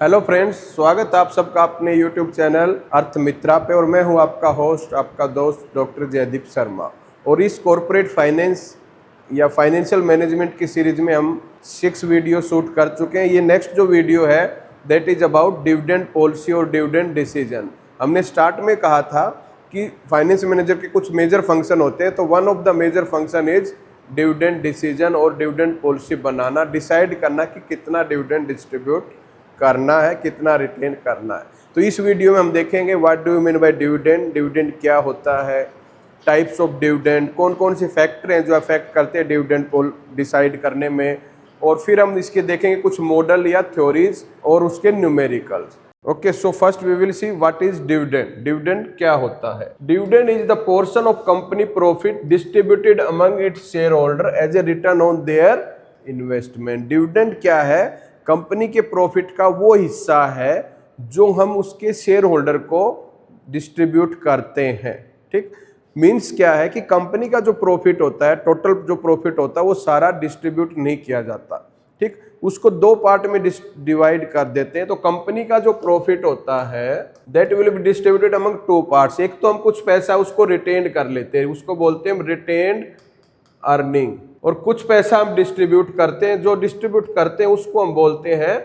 Hello friends, स्वागत है आप सबका अपने यूट्यूब चैनल अर्थ मित्रा पे। और मैं हूं आपका होस्ट, आपका दोस्त डॉक्टर जयदीप शर्मा। और इस कॉरपोरेट फाइनेंस या फाइनेंशियल मैनेजमेंट की सीरीज में हम 6 वीडियो शूट कर चुके हैं। ये नेक्स्ट जो वीडियो है that is about dividend policy और डिविडेंड डिसीजन। हमने स्टार्ट में कहा था कि फाइनेंस मैनेजर के कुछ मेजर फंक्शन होते हैं, तो one of the major function is dividend decision और डिविडेंड पॉलिसी बनाना, डिसाइड करना कि कितना डिविडेंड डिस्ट्रीब्यूट करना है, कितना रिटेन करना है। तो इस वीडियो में हम देखेंगे what do you mean by dividend, dividend क्या होता है, टाइप्स ऑफ डिविडेंड, कौन कौन से फैक्टर हैं जो अफेक्ट करते हैं डिविडेंड को डिसाइड करने में, और फिर हम इसके देखेंगे कुछ मॉडल या थ्योरीज और उसके numericals. Okay, so first we will see what is dividend. Dividend क्या होता है? Dividend is the portion of company profit distributed among its share holder as a return on their investment. Dividend क्या है? Company के profit का वो हिस्सा है जो हम उसके शेयर होल्डर को डिस्ट्रीब्यूट करते हैं। ठीक, मींस क्या है कि कंपनी का जो प्रॉफिट होता है, टोटल जो प्रॉफिट होता है, वो सारा डिस्ट्रीब्यूट नहीं किया जाता। ठीक, उसको दो पार्ट में डिवाइड कर देते हैं। तो कंपनी का जो प्रॉफिट होता है that will be distributed among two parts. एक तो हम कुछ पैसा उसको रिटेन कर लेते हैं, उसको बोलते हैं रिटेन्ड अर्निंग, और कुछ पैसा हम डिस्ट्रीब्यूट करते हैं। जो डिस्ट्रीब्यूट करते हैं उसको हम बोलते हैं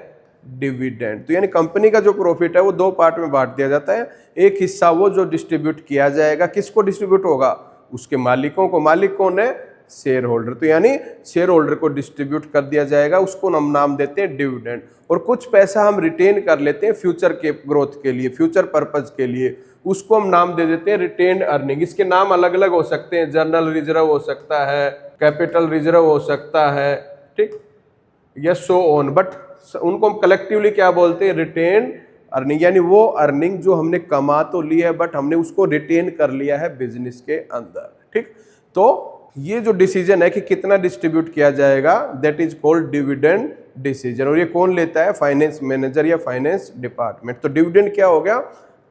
डिविडेंड। तो यानी कंपनी का जो प्रॉफिट है वो दो पार्ट में बांट दिया जाता है। एक हिस्सा वो जो डिस्ट्रीब्यूट किया जाएगा, किसको डिस्ट्रीब्यूट होगा? उसके मालिकों को। मालिक कौन है? Share holder. तो यानी शेयर होल्डर को डिस्ट्रीब्यूट कर दिया जाएगा, उसको हम नाम देते हैं डिविडेंड। और कुछ पैसा हम रिटेन कर लेते हैं फ्यूचर के ग्रोथ के लिए, फ्यूचर पर्पज के लिए, उसको हम नाम दे देते हैं रिटेन्ड अर्निंग। इसके नाम अलग अलग हो सकते हैं, जर्नल रिजर्व हो सकता है, कैपिटल रिजर्व हो सकता है, ठीक, या सो ऑन, बट उनको हम कलेक्टिवली क्या बोलते हैं? Retained earning. यानी वो अर्निंग जो हमने कमा तो ली है बट हमने उसको रिटेन कर लिया है बिजनेस के अंदर। ठीक, तो ये जो डिसीजन है कि कितना डिस्ट्रीब्यूट किया जाएगा that is called dividend decision. और ये कौन लेता है? फाइनेंस मैनेजर या फाइनेंस डिपार्टमेंट। तो डिविडेंड क्या हो गया?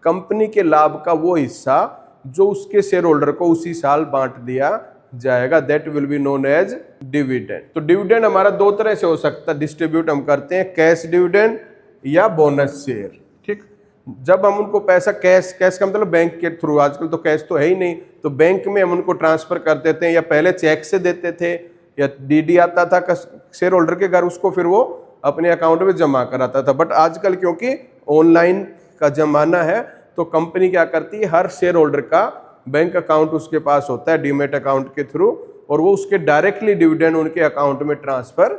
कंपनी के लाभ का वो हिस्सा जो उसके शेयर होल्डर को उसी साल बांट दिया जाएगा, that will be known as dividend. तो डिविडेंड हमारा दो तरह से हो सकता है डिस्ट्रीब्यूट हम करते हैं, कैश डिविडेंड या बोनस शेयर। ठीक, जब हम उनको पैसा कैश का मतलब बैंक के थ्रू, आजकल तो कैश तो है ही नहीं, तो बैंक में हम उनको ट्रांसफर कर देते हैं, या पहले चेक से देते थे, या डीडी आता था शेयर होल्डर के घर, उसको फिर वो अपने अकाउंट में जमा कराता था। बट आजकल क्योंकि ऑनलाइन का जमाना है तो कंपनी क्या करती है, हर शेयर होल्डर का बैंक अकाउंट उसके पास होता है डीमेट अकाउंट के थ्रू, और वो उसके डायरेक्टली डिविडेंड उनके अकाउंट में ट्रांसफर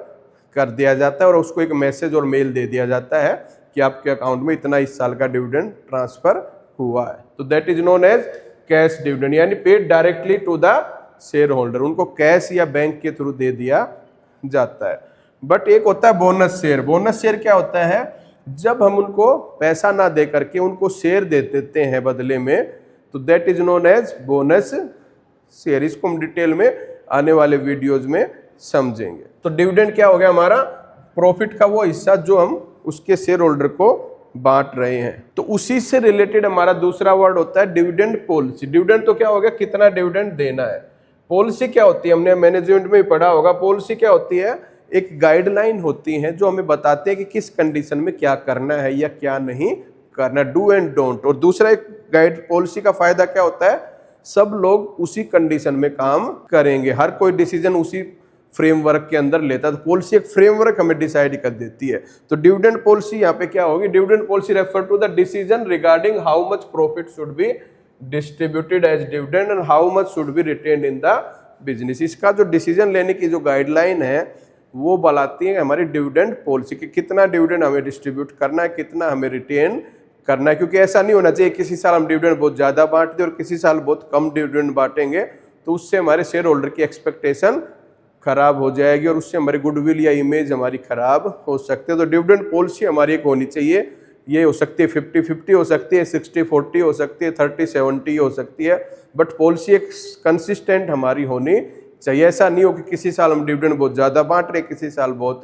कर दिया जाता है, और उसको एक मैसेज और मेल दे दिया जाता है कि आपके अकाउंट में इतना इस साल का डिविडेंड ट्रांसफर हुआ है। तो that is known as cash dividend, यानी paid directly to the shareholder, उनको कैश या बैंक के थ्रू दे दिया जाता है। बट एक होता है बोनस शेयर। बोनस शेयर क्या होता है? जब हम उनको पैसा ना दे करके उनको शेयर दे देते हैं बदले में, तो that is known as bonus share. इसको हम डिटेल में आने वाले वीडियोज में समझेंगे। तो डिविडेंड क्या हो गया? हमारा प्रॉफिट का वो हिस्सा जो हम उसके शेयर होल्डर को बांट रहे हैं। तो उसी से रिलेटेड हमारा दूसरा वर्ड होता है डिविडेंड पॉलिसी। डिविडेंड तो क्या हो गया? कितना डिविडेंड देना है। पॉलिसी क्या होती है? हमने मैनेजमेंट में ही पढ़ा होगा। पॉलिसी क्या होती है? एक गाइडलाइन होती है जो हमें बताते हैं कि किस कंडीशन में क्या करना है या क्या नहीं करना, डू एंड डोंट। और दूसरा एक गाइड पॉलिसी का फायदा क्या होता है? सब लोग उसी कंडीशन में काम करेंगे, हर कोई डिसीजन उसी फ्रेमवर्क के अंदर लेता है। तो पॉलिसी एक फ्रेमवर्क हमें डिसाइड कर देती है। तो डिविडेंड पॉलिसी यहाँ पे क्या होगी? Dividend policy refer to the decision regarding how much profit should be distributed as dividend and how much should be retained in the business. इसका जो डिसीजन लेने की जो गाइडलाइन है वो बताती है हमारी डिविडेंड पॉलिसी कि कितना डिविडेंड हमें डिस्ट्रीब्यूट करना है, कितना हमें रिटेन करना है। क्योंकि ऐसा नहीं होना चाहिए किसी साल हम डिविडेंड बहुत ज्यादा बांट दें और किसी साल बहुत कम डिविडेंड बांटेंगे, तो उससे हमारे शेयर होल्डर की एक्सपेक्टेशन खराब हो जाएगी और उससे हमारी गुडविल या इमेज हमारी खराब हो सकती है। तो डिविडेंड पॉलिसी हमारी एक होनी चाहिए। ये हो सकती है 50-50 हो सकती है, 60-40 हो सकती है, 30-70 हो सकती है, बट पॉलिसी एक कंसिस्टेंट हमारी होनी चाहिए। ऐसा नहीं हो कि किसी साल हम डिविडेंड बहुत ज्यादा बांट रहे हैं, किसी साल बहुत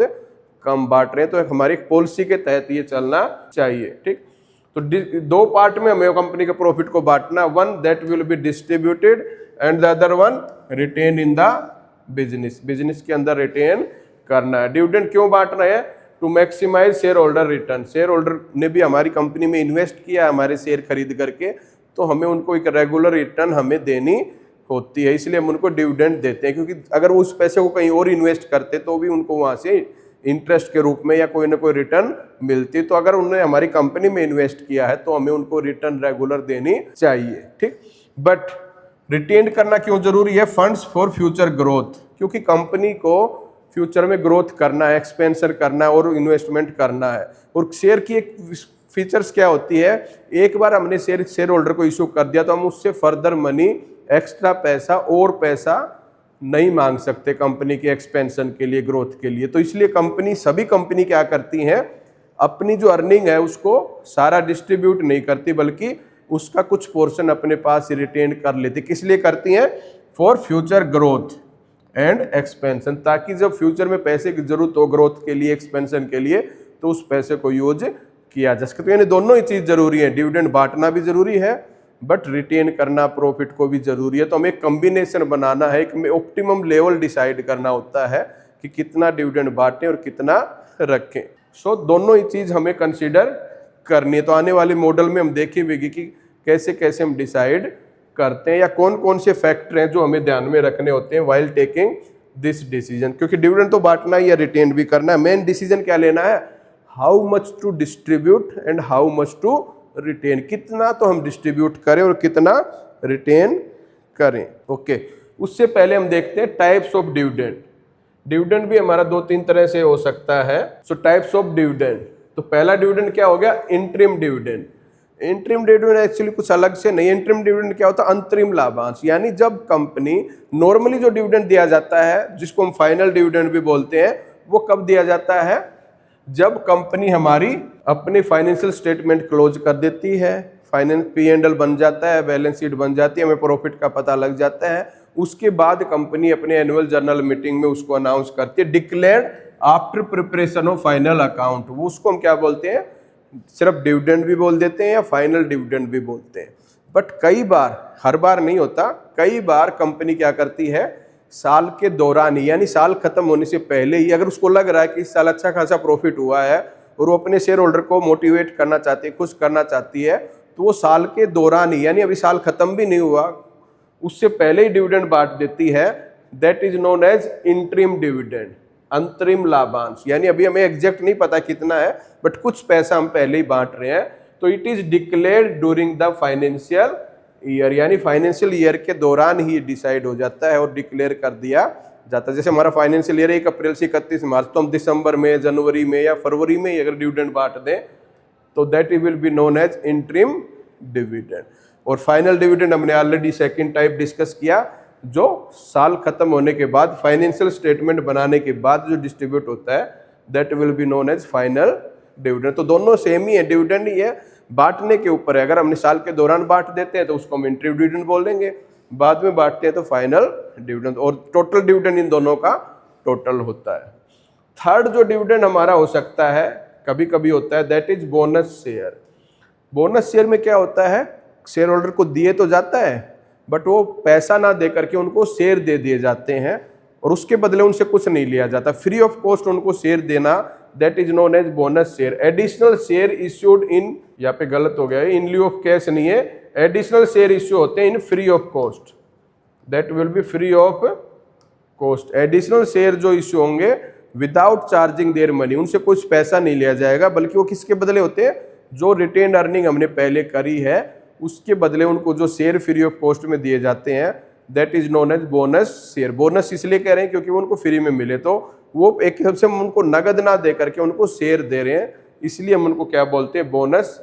कम बांट रहे हैं। तो हमारी एक पॉलिसी के तहत ये चलना चाहिए। ठीक, तो दो पार्ट में हमें कंपनी के प्रॉफिट को बांटना, one that will be distributed and the other one retain in the business. Business के अंदर रिटेन करना है। डिविडेंड क्यों बांटना है? To maximize share holder return. Share holder ने भी हमारी कंपनी में इन्वेस्ट किया हमारे शेयर खरीद करके, तो हमें उनको एक रेगुलर रिटर्न हमें देनी होती है, इसलिए हम उनको डिविडेंड देते हैं। क्योंकि अगर वो उस पैसे को कहीं और इन्वेस्ट करते तो भी उनको वहाँ से इंटरेस्ट के रूप में या कोई ना कोई रिटर्न मिलती। तो अगर उन्होंने हमारी कंपनी में इन्वेस्ट किया है तो हमें उनको रिटर्न रेगुलर देनी चाहिए, ठीक। बट रिटेन करना क्यों जरूरी है? फंड्स फॉर फ्यूचर ग्रोथ, क्योंकि कंपनी को फ्यूचर में ग्रोथ करना है, एक्सपेंशन करना है और इन्वेस्टमेंट करना है। और शेयर की एक फीचर्स क्या होती है, एक बार हमने शेयर होल्डर को इशू कर दिया तो हम उससे फर्दर मनी, एक्स्ट्रा पैसा और पैसा नहीं मांग सकते कंपनी के एक्सपेंशन के लिए, ग्रोथ के लिए। तो इसलिए सभी कंपनी क्या करती हैं, अपनी जो अर्निंग है उसको सारा डिस्ट्रीब्यूट नहीं करती, बल्कि उसका कुछ पोर्शन अपने पास रिटेन कर लेती। किस लिए करती हैं? For future growth and expansion, ताकि जब फ्यूचर में पैसे की जरूरत हो ग्रोथ के लिए, एक्सपेंशन के लिए, तो उस पैसे को यूज किया जा सके। तो यानी दोनों ही चीज जरूरी है, डिविडेंड बांटना भी जरूरी है बट रिटेन करना प्रॉफिट को भी जरूरी है। तो हमें एक कॉम्बिनेशन बनाना है, एक ऑप्टिमम लेवल डिसाइड करना होता है कि कितना डिविडेंड बांटें और कितना रखें। सो दोनों ही चीज हमें कंसीडर करनी है। तो आने वाले मॉडल में हम देखेंगे कि कैसे कैसे हम डिसाइड करते हैं या कौन कौन से फैक्टर हैं जो हमें ध्यान में रखने होते हैं व्हाइल टेकिंग दिस डिसीजन। क्योंकि डिविडेंड तो बांटना ही या रिटेन भी करना है, मेन डिसीजन क्या लेना है, how much to distribute and how much to retain, कितना तो हम डिस्ट्रीब्यूट करें और कितना रिटेन करें। ओके, उससे पहले हम देखते हैं टाइप्स ऑफ डिविडेंड। डिविडेंड भी हमारा 2-3 तरह से हो सकता है। सो टाइप्स ऑफ डिविडेंड, तो पहला डिविडेंड क्या हो गया, interim dividend. Interim dividend actually कुछ अलग से नहीं, इंटरिम डिविडेंड क्या होता है, अंतरिम लाभांश। यानी जब कंपनी नॉर्मली जो डिविडेंड दिया जाता है, जिसको हम फाइनल डिविडेंड भी बोलते हैं, वो कब दिया जाता है, जब कंपनी हमारी अपनी फाइनेंशियल स्टेटमेंट क्लोज कर देती है, फाइनेंस P&L बन जाता है, बैलेंस शीट बन जाती है, हमें प्रॉफिट का पता लग जाता है। उसके बाद कंपनी अपने एनुअल जर्नल मीटिंग में उसको अनाउंस करती है, declared after preparation of final account. वो उसको हम क्या बोलते हैं, सिर्फ डिविडेंड भी बोल देते हैं या फाइनल डिविडेंड भी बोलते हैं। बट कई बार, हर बार नहीं होता, कई बार कंपनी क्या करती है, साल के दौरान ही, यानी साल खत्म होने से पहले ही, अगर उसको लग रहा है कि इस साल अच्छा खासा प्रॉफिट हुआ है और वो अपने शेयर होल्डर को मोटिवेट करना चाहती है, खुश करना चाहती है, तो वो साल के दौरान ही, यानी अभी साल खत्म भी नहीं हुआ, उससे पहले ही डिविडेंड बांट देती है। That is known as interim dividend, अंतरिम लाभांश। यानी अभी हमें एग्जैक्ट नहीं पता कितना है, बट कुछ पैसा हम पहले ही बांट रहे हैं। तो it is declared during the financial year, यानी फाइनेंशियल ईयर के दौरान ही डिसाइड हो जाता है और डिक्लेयर कर दिया जाता है। जैसे हमारा फाइनेंशियल ईयर 1 अप्रैल से 31 मार्च, तो हम दिसंबर में, जनवरी में या फरवरी में अगर डिविडेंड बांट दें तो that will be known as interim dividend. और फाइनल डिविडेंड हमने ऑलरेडी सेकंड टाइप डिस्कस किया, जो साल खत्म होने के बाद, फाइनेंशियल स्टेटमेंट बनाने के बाद जो डिस्ट्रीब्यूट होता है, that will be known as final dividend. तो दोनों सेम ही है, डिविडेंड ही है, बांटने के ऊपर है। अगर हमने साल के दौरान बांट देते हैं तो उसको हम इंटरिम डिविडेंड बोल देंगे, बाद में बांटते हैं तो फाइनल डिविडेंड, और टोटल डिविडेंड इन दोनों का टोटल होता है। थर्ड जो डिविडेंड हमारा हो सकता है, कभी कभी होता है, that is bonus share. Bonus share में क्या होता है, शेयर होल्डर को दिए तो जाता है, बट वो पैसा ना दे करके उनको शेयर दे दिए जाते हैं और उसके बदले उनसे कुछ नहीं लिया जाता, फ्री ऑफ कॉस्ट उनको शेयर देना, that is known as bonus share. Additional share issued in, यहाँ पे गलत हो गया है, इन ल्यू ऑफ कैश नहीं है, एडिशनल शेयर इश्यू होते हैं in free of cost, that will be free of cost. Additional share जो इश्यू होंगे विदाउट चार्जिंग देयर मनी, उनसे कुछ पैसा नहीं लिया जाएगा, बल्कि वो किसके बदले होते हैं, जो रिटेन अर्निंग हमने पहले करी है उसके बदले उनको जो शेयर फ्री ऑफ कॉस्ट में दिए जाते हैं, that is known as bonus share. Bonus इसलिए कह रहे हैं क्योंकि वो उनको फ्री में मिले, तो वो एक हिसाब से हम उनको नगद ना दे करके उनको शेयर दे रहे हैं, इसलिए हम उनको क्या बोलते हैं, बोनस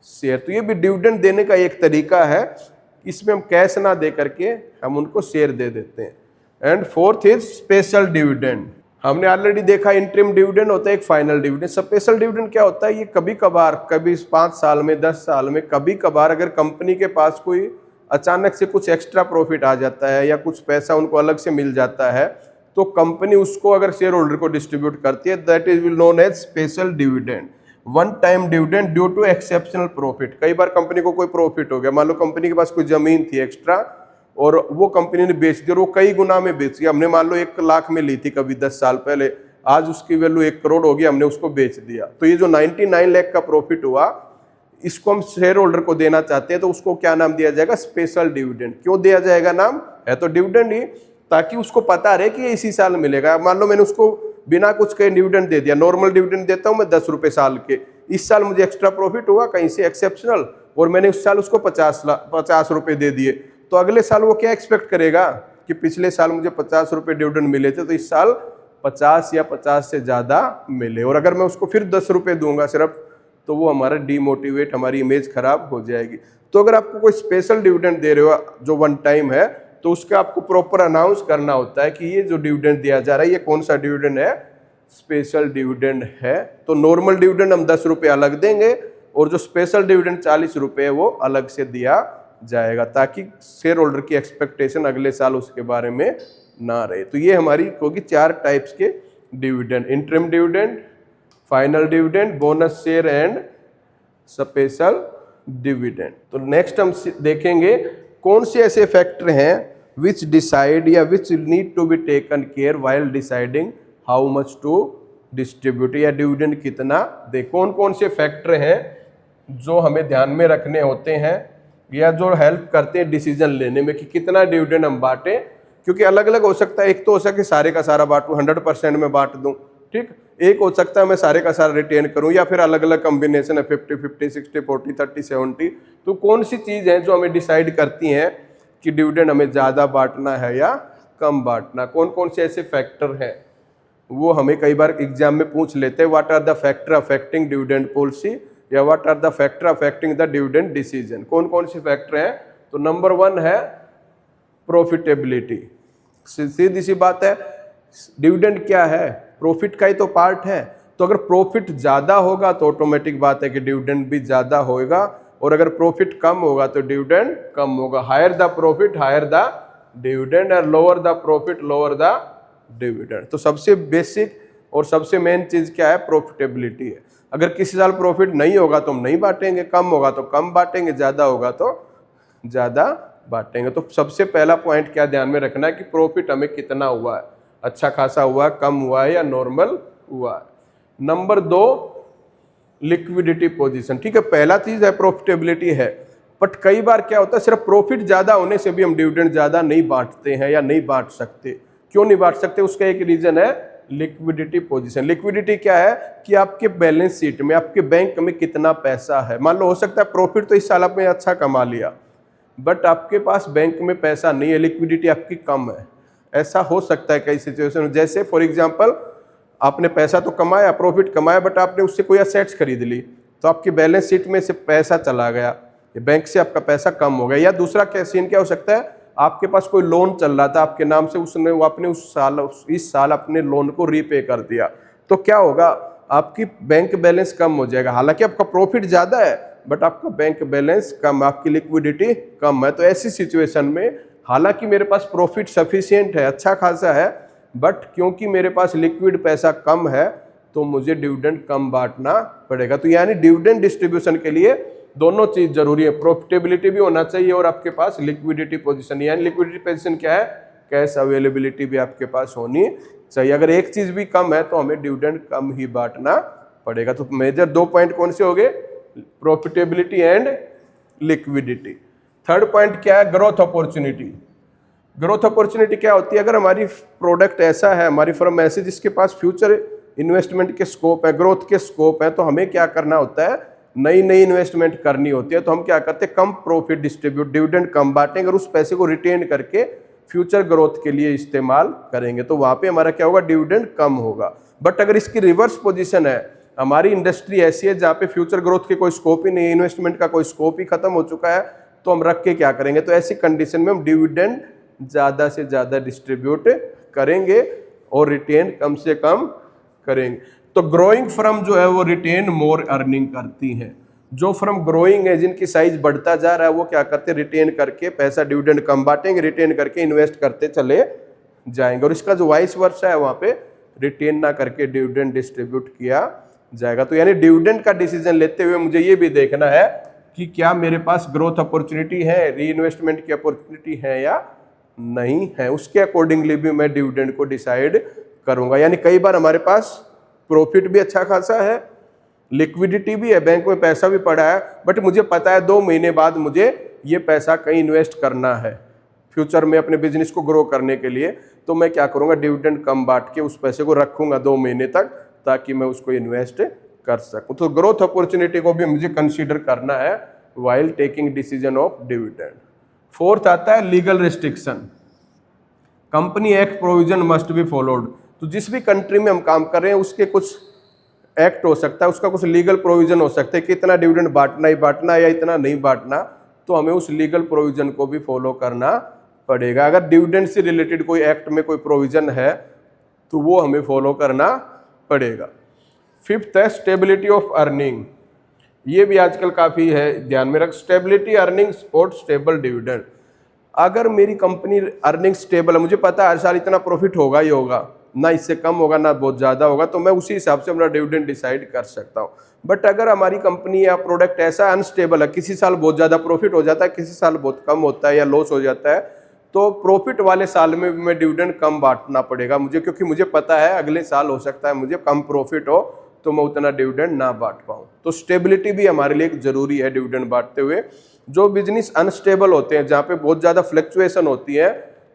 शेयर। तो ये भी डिविडेंड देने का एक तरीका है, इसमें हम कैश ना दे करके हम उनको शेयर दे देते हैं। And fourth is special dividend. हमने ऑलरेडी देखा इंटरिम डिविडेंड होता है, एक फाइनल डिविडेंड। स्पेशल डिविडेंड क्या होता है, ये कभी कभार, कभी 5 साल में, 10 साल में, कभी कभार अगर कंपनी के पास कोई अचानक से कुछ एक्स्ट्रा प्रॉफिट आ जाता है या कुछ पैसा उनको अलग से मिल जाता है, तो कंपनी उसको अगर शेयर होल्डर को डिस्ट्रीब्यूट करती है, that is will known as special dividend. One time dividend due to exceptional profit. कई बार कंपनी को कोई प्रॉफिट हो गया, मान लो कंपनी के पास कोई जमीन थी एक्स्ट्रा और वो कंपनी ने बेच दी और वो कई गुना में बेच दिया। हमने मान लो 1 लाख में ली थी कभी 10 साल पहले, आज उसकी वैल्यू 1 करोड़ होगी, हमने उसको बेच दिया। तो ये जो 99 लाख का प्रॉफिट हुआ, इसको हम शेयर होल्डर को देना चाहते हैं, तो उसको क्या नाम दिया जाएगा? Special dividend. क्यों दिया जाएगा नाम? है तो डिविडेंड ही, ताकि उसको पता रहे कि ये इसी साल मिलेगा। मान लो मैंने उसको बिना कुछ कहे डिविडेंड दे दिया, नॉर्मल डिविडेंड देता हूं मैं 10 रुपए साल के, इस साल मुझे एक्स्ट्रा प्रॉफिट हुआ कहीं से एक्सेप्शनल, और मैंने उस साल उसको 50 रुपए दे दिए, तो अगले साल वो क्या एक्सपेक्ट करेगा कि पिछले साल मुझे 50 रुपए डिविडेंड मिले थे, तो इस साल 50 या 50 से ज्यादा मिले। और अगर मैं उसको फिर 10 रुपए दूंगा सिर्फ, तो वो हमारा डीमोटिवेट, हमारी इमेज खराब हो जाएगी। तो अगर आपको कोई स्पेशल डिविडेंड दे रहे हो जो वन टाइम है, तो उसका आपको प्रॉपर अनाउंस करना होता है कि ये जो डिविडेंड दिया जा रहा है ये कौन सा डिविडेंड है? स्पेशल डिविडेंड है। तो नॉर्मल डिविडेंड हम 10 रुपए अलग देंगे, और जो स्पेशल डिविडेंड 40 रुपए है वो अलग से दिया जाएगा, ताकि शेयर होल्डर की एक्सपेक्टेशन अगले साल उसके बारे में ना रहे। तो ये हमारी होगी 4 टाइप्स के dividend: interim dividend, final dividend, bonus share and special dividend. तो नेक्स्ट हम देखेंगे कौन से ऐसे फैक्टर हैं विच डिसाइड या which need to be taken care while deciding how much to distribute, या डिविडेंड कितना दे। कौन कौन से फैक्टर हैं जो हमें ध्यान में रखने होते हैं, या जो हेल्प करते हैं डिसीजन लेने में कि कितना डिविडेंड हम बांटें। क्योंकि अलग अलग हो सकता है, एक तो हो सकता है सारे का सारा बांटूं, 100% में बांट दूं, ठीक। एक हो सकता है मैं सारे का सारा रिटेन करूं, या फिर अलग अलग कॉम्बिनेशन है 50-50, 60-40, 30-70। तो कौन सी चीज है जो हमें डिसाइड करती हैं कि डिविडेंड हमें ज्यादा बांटना है या कम बांटना? कौन कौन से ऐसे फैक्टर हैं वो हमें कई बार एग्जाम में पूछ लेते हैं। What are the factor affecting dividend policy, या what are the factor affecting the dividend decision. कौन कौन से फैक्टर हैं? तो नंबर 1 है प्रॉफिटेबिलिटी। सीधी सी बात है, डिविडेंड क्या है? प्रॉफिट का ही तो पार्ट है। तो अगर प्रॉफिट ज्यादा होगा तो ऑटोमेटिक बात है कि डिविडेंड भी ज्यादा होगा, और अगर प्रॉफिट कम होगा तो डिविडेंड कम होगा। Higher the profit higher the dividend, और lower the profit lower the dividend. तो सबसे बेसिक और सबसे मेन चीज क्या है? प्रॉफिटेबिलिटी है। अगर किसी साल प्रॉफिट नहीं होगा तो हम नहीं बांटेंगे, कम होगा तो कम बांटेंगे, ज्यादा होगा तो ज्यादा बांटेंगे। तो सबसे पहला पॉइंट क्या ध्यान में रखना है कि प्रॉफिट हमें कितना हुआ है, अच्छा खासा हुआ, कम हुआ है या नॉर्मल हुआ है। नंबर 2 लिक्विडिटी पोजीशन, ठीक है। पहला चीज है प्रॉफिटेबिलिटी है, बट कई बार क्या होता है सिर्फ प्रॉफिट ज्यादा होने से भी हम डिविडेंड ज्यादा नहीं बांटते हैं या नहीं बांट सकते। क्यों नहीं बांट सकते? उसका एक रीजन है लिक्विडिटी पोजीशन। लिक्विडिटी क्या है कि आपके बैलेंस शीट में, आपके बैंक में कितना पैसा है। मान लो हो सकता है प्रॉफिट तो इस साल आपने अच्छा कमा लिया, बट आपके पास बैंक में पैसा नहीं है, लिक्विडिटी आपकी कम है। ऐसा हो सकता है कई सिचुएशन। जैसे फॉर एग्जांपल आपने पैसा तो कमाया, प्रॉफिट कमाया, बट आपने उससे कोई असेट्स खरीद ली, तो आपकी बैलेंस शीट में से पैसा चला गया, बैंक से आपका पैसा कम हो गया। या दूसरा क्या सीन क्या हो सकता है, आपके पास कोई लोन चल रहा था आपके नाम से, उसने वो अपने इस साल अपने लोन को रीपे कर दिया, तो क्या होगा? आपकी बैंक बैलेंस कम हो जाएगा। हालांकि आपका प्रॉफिट ज्यादा है बट आपका बैंक बैलेंस कम, आपकी लिक्विडिटी कम है। तो ऐसी सिचुएशन में हालांकि मेरे पास प्रॉफिट सफिशिएंट है, अच्छा खासा है, बट क्योंकि मेरे पास लिक्विड पैसा कम है तो मुझे डिविडेंड कम बांटना पड़ेगा। तो यानी डिविडेंड डिस्ट्रीब्यूशन के लिए दोनों चीज जरूरी है, प्रॉफिटेबिलिटी भी होना चाहिए और आपके पास लिक्विडिटी पोजीशन। यानी लिक्विडिटी पोजीशन क्या है? कैश अवेलेबिलिटी भी आपके पास होनी चाहिए। अगर एक चीज भी कम है तो हमें डिविडेंड कम ही बांटना पड़ेगा। तो मेजर 2 पॉइंट कौन से हो गए? Profitability and liquidity. Third point क्या है? Growth opportunity. ग्रोथ अपॉर्चुनिटी क्या होती है? अगर हमारी प्रोडक्ट ऐसा है, हमारी फर्म ऐसी जिसके पास फ्यूचर इन्वेस्टमेंट के स्कोप है, ग्रोथ के स्कोप है, तो हमें क्या करना होता है? नई इन्वेस्टमेंट करनी होती है। तो हम क्या करते हैं? कम प्रॉफिट डिस्ट्रीब्यूट, डिविडेंड कम बांटेंगे और उस पैसे को रिटेन करके फ्यूचर ग्रोथ के लिए इस्तेमाल करेंगे। तो वहां पे हमारा क्या होगा? डिविडेंड कम होगा। बट अगर इसकी रिवर्स पोजीशन है, हमारी इंडस्ट्री ऐसी है जहाँ पे फ्यूचर ग्रोथ के कोई स्कोप ही नहीं है, इन्वेस्टमेंट का कोई स्कोप ही खत्म हो चुका है, तो हम रख के क्या करेंगे? तो ऐसी कंडीशन में हम डिविडेंड ज्यादा से ज्यादा डिस्ट्रीब्यूट करेंगे और रिटेन कम से कम करेंगे। तो ग्रोइंग फर्म जो है वो रिटेन मोर अर्निंग करती है। जो फर्म ग्रोइंग है, जिनकी साइज बढ़ता जा रहा है, वो क्या करते हैं? रिटेन करके पैसा, डिविडेंड कम बांटेंगे, रिटेन करके इन्वेस्ट करते चले जाएंगे। और इसका जो वाइस वर्सा है, वहां पे रिटेन ना करके डिविडेंड डिस्ट्रीब्यूट किया जाएगा। तो यानी डिविडेंड का डिसीजन लेते हुए मुझे ये भी देखना है कि क्या मेरे पास ग्रोथ अपॉर्चुनिटी है, री इन्वेस्टमेंट की अपॉर्चुनिटी है या नहीं है। उसके अकॉर्डिंगली भी मैं डिविडेंड को डिसाइड करूँगा। यानी कई बार हमारे पास प्रॉफिट भी अच्छा खासा है, लिक्विडिटी भी है, बैंक में पैसा भी पड़ा है, बट मुझे पता है 2 महीने बाद मुझे ये पैसा कहीं इन्वेस्ट करना है फ्यूचर में अपने बिजनेस को ग्रो करने के लिए। तो मैं क्या करूँगा, डिविडेंड कम बांट के उस पैसे को रखूँगा 2 महीने तक, ताकि मैं उसको इन्वेस्ट कर सकूँ। तो ग्रोथ अपॉर्चुनिटी को भी मुझे कंसीडर करना है while taking decision of dividend. Fourth आता है legal restriction. Company act provision must be followed. तो जिस भी कंट्री में हम काम कर रहे हैं उसके कुछ एक्ट हो सकता है, उसका कुछ लीगल प्रोविजन हो सकता है कि इतना डिविडेंड बांटना ही बांटना या इतना नहीं बांटना, तो हमें उस लीगल प्रोविजन को भी फॉलो करना पड़ेगा। अगर डिविडेंड से रिलेटेड कोई एक्ट में कोई प्रोविजन है तो वो हमें फॉलो करना पड़ेगा। फिफ्थ है स्टेबिलिटी ऑफ अर्निंग। ये भी आजकल काफ़ी है, ध्यान में रख, stability earning support stable dividend. अगर मेरी कंपनी अर्निंग स्टेबल है, मुझे पता है हर साल इतना प्रॉफिट होगा ही होगा, ना इससे कम होगा ना बहुत ज़्यादा होगा, तो मैं उसी हिसाब से अपना डिविडेंड डिसाइड कर सकता हूँ। बट अगर हमारी कंपनी या प्रोडक्ट ऐसा अनस्टेबल है, किसी साल बहुत ज़्यादा प्रॉफिट हो जाता है, किसी साल बहुत कम होता है या लॉस हो जाता है, तो प्रॉफिट वाले साल में मैं डिविडेंड कम बांटना पड़ेगा मुझे, क्योंकि मुझे पता है अगले साल हो सकता है मुझे कम प्रॉफिट हो तो मैं उतना डिविडेंड ना बांट पाऊँ। तो स्टेबिलिटी भी हमारे लिए एक जरूरी है डिविडेंड बांटते हुए। जो बिजनेस अनस्टेबल होते हैं, जहाँ पे बहुत ज़्यादा फ्लक्चुएशन होती है,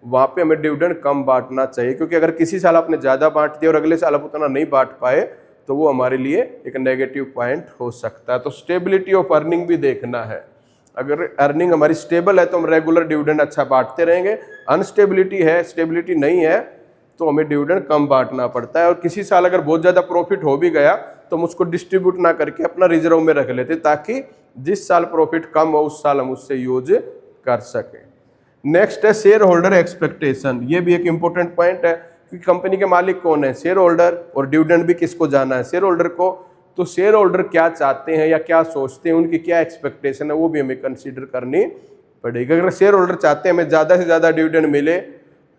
वहाँ पे हमें डिविडेंड कम बांटना चाहिए, क्योंकि अगर किसी साल आपने ज़्यादा बांट दिया और अगले साल आप उतना नहीं बांट पाए तो वो हमारे लिए एक नेगेटिव पॉइंट हो सकता है। तो स्टेबिलिटी ऑफ अर्निंग भी देखना है। अगर अर्निंग हमारी स्टेबल है तो हम रेगुलर डिविडेंड अच्छा बांटते रहेंगे, अनस्टेबिलिटी है, स्टेबिलिटी नहीं है, तो हमें डिविडेंड कम बांटना पड़ता है। और किसी साल अगर बहुत ज़्यादा प्रॉफिट हो भी गया तो हम उसको डिस्ट्रीब्यूट ना करके अपना रिजर्व में रख लेते, ताकि जिस साल प्रॉफिट कम हो उस साल हम उससे यूज कर सकें। नेक्स्ट है शेयर होल्डर एक्सपेक्टेशन। ये भी एक इंपॉर्टेंट पॉइंट है कि कंपनी के मालिक कौन है, शेयर होल्डर, और डिविडेंड भी किसको जाना है, शेयर होल्डर को। तो शेयर होल्डर क्या चाहते हैं या क्या सोचते हैं, उनकी क्या एक्सपेक्टेशन है, वो भी हमें कंसीडर करनी पड़ेगी। अगर शेयर होल्डर चाहते हैं हमें ज़्यादा से ज़्यादा डिविडेंड मिले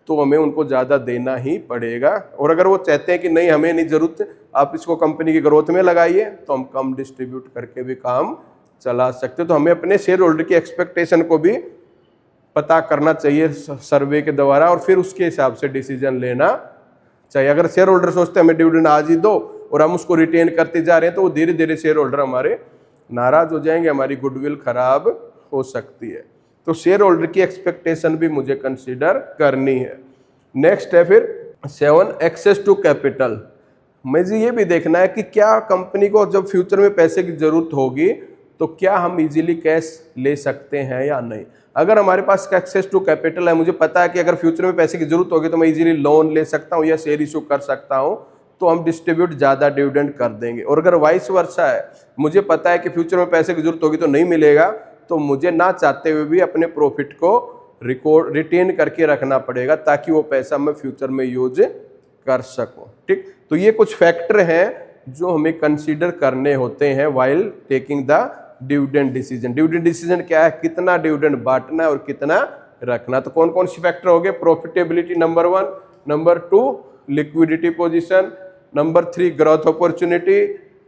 तो हमें उनको ज़्यादा देना ही पड़ेगा, और अगर वो चाहते हैं कि नहीं हमें नहीं ज़रूरत, आप इसको कंपनी की ग्रोथ में लगाइए, तो हम कम डिस्ट्रीब्यूट करके भी काम चला सकते। तो हमें अपने शेयर होल्डर की एक्सपेक्टेशन को भी पता करना चाहिए सर्वे के द्वारा, और फिर उसके हिसाब से डिसीजन लेना चाहिए। अगर शेयर होल्डर सोचते हैं हमें डिविडेंड आज ही दो और हम उसको रिटेन करते जा रहे हैं, तो वो धीरे धीरे शेयर होल्डर हमारे नाराज हो जाएंगे, हमारी गुडविल खराब हो सकती है। तो शेयर होल्डर की एक्सपेक्टेशन भी मुझे कंसीडर करनी है। नेक्स्ट है फिर 7 एक्सेस टू कैपिटल। मुझे ये भी देखना है कि क्या कंपनी को जब फ्यूचर में पैसे की जरूरत होगी तो क्या हम इजीली कैश ले सकते हैं या नहीं। अगर हमारे पास एक्सेस टू कैपिटल है, मुझे पता है कि अगर फ्यूचर में पैसे की जरूरत होगी तो मैं इजीली लोन ले सकता हूँ या शेयर इशू कर सकता हूँ, तो हम डिस्ट्रीब्यूट ज़्यादा डिविडेंड कर देंगे। और अगर वाइस वर्सा है, मुझे पता है कि फ्यूचर में पैसे की जरूरत होगी तो नहीं मिलेगा, तो मुझे ना चाहते हुए भी अपने प्रॉफिट को रिटेन करके रखना पड़ेगा, ताकि वो पैसा मैं फ्यूचर में यूज कर सकूं। ठीक, तो ये कुछ फैक्टर हैं जो हमें कंसीडर करने होते हैं while taking the dividend decision. Dividend decision क्या है, कितना डिविडेंड बांटना है और कितना रखना। तो कौन कौन सी फैक्टर हो गए, profitability number 1, number 2 liquidity position, number 3 growth opportunity,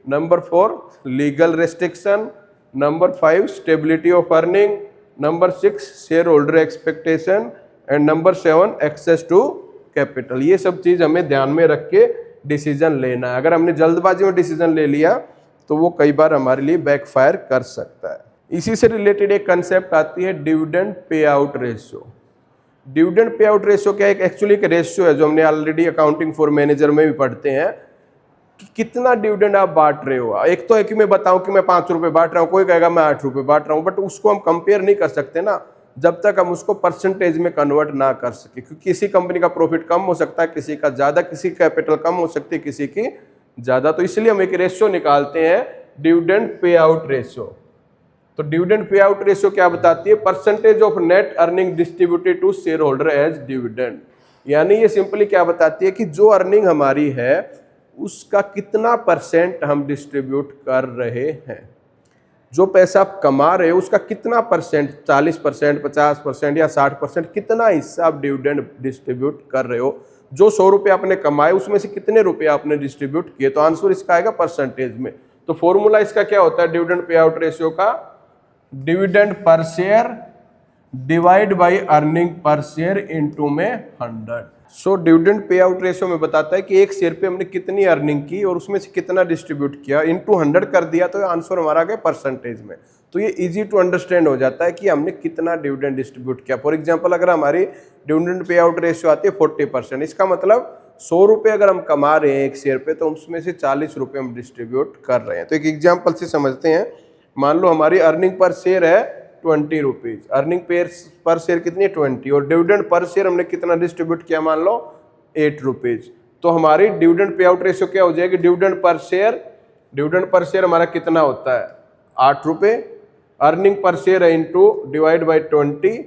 number 4 legal restriction, number 5 stability of earning, number 6 share holder expectation, and number 7 access to capital. ये सब चीज़ हमें ध्यान में रख के डिसीजन लेना है। अगर हमने जल्दबाजी में डिसीजन ले लिया तो वो कई बार हमारे लिए बैकफायर कर सकता है। इसी से रिलेटेड एक कंसेप्ट आती है dividend pay out ratio. Dividend pay out ratio क्या है, एक्चुअली एक रेशियो है जो हमने ऑलरेडी अकाउंटिंग फॉर मैनेजर में भी पढ़ते हैं कि कितना डिविडेंड आप बांट रहे हो। एक तो है कि मैं बताऊं कि मैं 5 रुपये बांट रहा हूं, कोई कहेगा मैं 8 रुपये बांट रहा हूं, बट उसको हम कंपेयर नहीं कर सकते ना जब तक हम उसको परसेंटेज में कन्वर्ट ना कर सके, क्योंकि किसी कंपनी का प्रॉफिट कम हो सकता है, किसी का ज़्यादा, किसी की कैपिटल कम हो सकती है, किसी की ज़्यादा। तो इसलिए हम एक रेशियो निकालते हैं डिविडेंड पे आउट रेशियो। तो डिविडेंड पे आउट रेशियो क्या बताती है, percentage of net earning distributed to share holder as dividend. यानी ये सिंपली क्या बताती है कि जो अर्निंग हमारी है उसका कितना परसेंट हम डिस्ट्रीब्यूट कर रहे हैं। जो पैसा आप कमा रहे हो उसका कितना परसेंट, 40%, 50% या 60%, कितना हिस्सा आप डिविडेंड डिस्ट्रीब्यूट कर रहे हो। जो 100 रुपये आपने कमाए उसमें से कितने रुपये आपने डिस्ट्रीब्यूट किए, तो आंसर इसका आएगा परसेंटेज में। तो फॉर्मूला इसका क्या होता है डिविडेंड पे आउट रेशियो का, dividend per share divide by earning per share into में 100। So dividend pay out ratio में बताता है कि एक शेयर पे हमने कितनी अर्निंग की और उसमें से कितना डिस्ट्रीब्यूट किया, इनटू 100 कर दिया तो आंसर हमारा आ गया परसेंटेज में। तो ये इजी टू अंडरस्टैंड हो जाता है कि हमने कितना डिविडेंड डिस्ट्रीब्यूट किया। फॉर एग्जांपल अगर हमारी डिविडेंड पे आउट रेशियो आती है 40%, इसका मतलब 100 रुपये अगर हम कमा रहे हैं एक शेयर पे तो उसमें से 40 रुपये हम डिस्ट्रीब्यूट कर रहे हैं। तो एक एग्जाम्पल से समझते हैं। मान लो हमारी अर्निंग पर शेयर है 20 रुपीज़, अर्निंग पर शेयर कितनी है 20, और डिविडेंड पर शेयर हमने कितना डिस्ट्रीब्यूट किया, मान लो 8 रुपीज़। तो हमारी डिविडेंड पे आउट रेशियो क्या हो जाएगी, डिविडेंड पर शेयर हमारा कितना होता है 8 रुपये, अर्निंग पर शेयर है इंटू डिवाइड बाई 20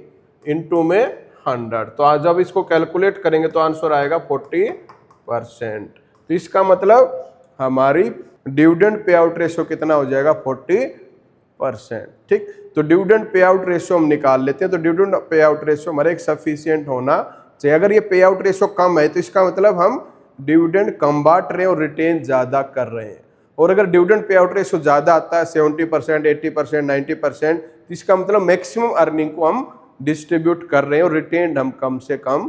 इंटू में 100। तो आज जब इसको कैलकुलेट करेंगे तो आंसर आएगा 40%। तो इसका मतलब हमारी डिविडेंड पे आउट रेशियो कितना हो जाएगा 40%। ठीक, तो डिविडेंड पे आउट रेशियो हम निकाल लेते हैं। तो डिविडेंड पे आउट रेशियो हमारे एक सफिशिएंट होना चाहिए। अगर ये पे आउट रेशियो कम है तो इसका मतलब हम डिविडेंड कम बांट रहे हैं और रिटेन ज़्यादा कर रहे हैं। और अगर डिविडेंड पे आउट रेशियो ज़्यादा आता है 70%, 80%, 90%, तो इसका मतलब मैक्सिमम अर्निंग को हम डिस्ट्रीब्यूट कर रहे हैं और रिटेन हम कम से कम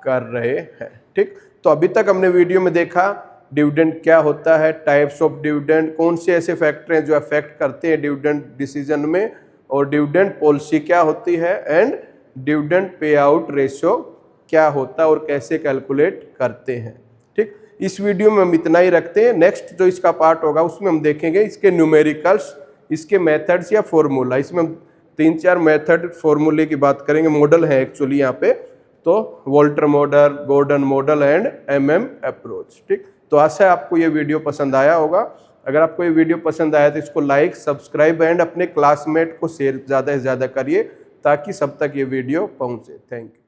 कर रहे हैं। ठीक, तो अभी तक हमने वीडियो में देखा डिविडेंड क्या होता है, टाइप्स ऑफ डिविडेंड, कौन से ऐसे फैक्टर हैं जो अफेक्ट करते हैं डिविडेंड डिसीजन में, और डिविडेंड पॉलिसी क्या होती है, and dividend pay out ratio क्या होता है और कैसे कैलकुलेट करते हैं। ठीक, इस वीडियो में हम इतना ही रखते हैं। नेक्स्ट जो इसका पार्ट होगा उसमें हम देखेंगे इसके न्यूमेरिकल्स, इसके मेथड्स या फॉर्मूला। इसमें हम 3-4 मेथड फॉर्मूले की बात करेंगे, मॉडल है एक्चुअली यहाँ पे, तो Walter model, Gordon model and MM approach. ठीक, तो आशा है आपको ये वीडियो पसंद आया होगा। अगर आपको ये वीडियो पसंद आया तो इसको लाइक, सब्सक्राइब एंड अपने क्लासमेट को शेयर ज़्यादा से ज़्यादा करिए ताकि सब तक ये वीडियो पहुँचे। Thank you.